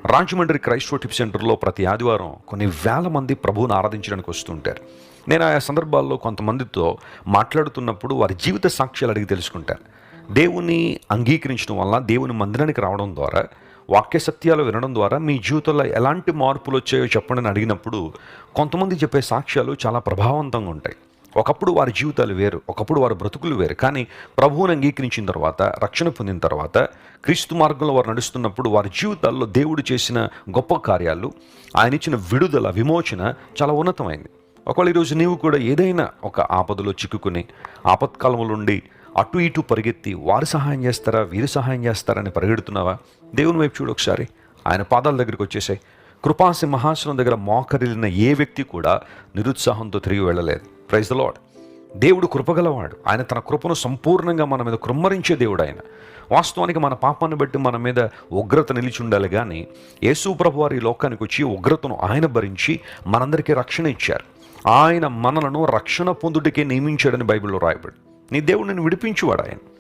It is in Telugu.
రాజమండ్రి క్రైస్ట్ టిప్ సెంటర్లో ప్రతి ఆదివారం కొన్ని వేల మంది ప్రభువుని ఆరాధించడానికి వస్తుంటారు. నేను ఆయా సందర్భాల్లో కొంతమందితో మాట్లాడుతున్నప్పుడు వారి జీవిత సాక్ష్యాలు అడిగి తెలుసుకుంటాను. దేవుని అంగీకరించడం వల్ల, దేవుని మందిరానికి రావడం ద్వారా, వాక్య సత్యాలు వినడం ద్వారా మీ జీవితంలో ఎలాంటి మార్పులు వచ్చాయో చెప్పండి అని అడిగినప్పుడు కొంతమంది చెప్పే సాక్ష్యాలు చాలా ప్రభావవంతంగా ఉంటాయి. ఒకప్పుడు వారి జీవితాలు వేరు, ఒకప్పుడు వారి బ్రతుకులు వేరు. కానీ ప్రభువుని అంగీకరించిన తర్వాత, రక్షణ పొందిన తర్వాత, క్రీస్తు మార్గంలో వారు నడుస్తున్నప్పుడు వారి జీవితాల్లో దేవుడు చేసిన గొప్ప కార్యాలు, ఆయన ఇచ్చిన విడుదల, విమోచన చాలా ఉన్నతమైంది. ఒకవేళ ఈరోజు నీవు కూడా ఏదైనా ఒక ఆపదలో చిక్కుకుని, ఆపత్కాలంలో నుండి అటు ఇటు పరిగెత్తి వారు సహాయం చేస్తారా, వీరు సహాయం చేస్తారని పరిగెడుతున్నావా? దేవుని వైపు చూడు ఒకసారి. ఆయన పాదాల దగ్గరికి వచ్చేసాయి. కృపాసింహాసనం దగ్గర మోకరిల్లిన ఏ వ్యక్తి కూడా నిరుత్సాహంతో తిరిగి వెళ్ళలేదు. Praise the lord. దేవుడు కృపగలవాడు. ఆయన తన కృపను సంపూర్ణంగా మన మీద కృమ్మరించే దేవుడు ఆయన. వాస్తవానికి మన పాపాన్ని బట్టి మన మీద ఉగ్రత నిలిచి ఉండాలి, కానీ యేసు ప్రభు వారి లోకానికి వచ్చి ఉగ్రతను ఆయన భరించి మనందరికీ రక్షణ ఇచ్చారు. ఆయన మనలను రక్షణ పొందుటకే నియమించాడని బైబిల్లో రాయబడి. నీ దేవుడు నిన్ను విడిపించువాడు ఆయన.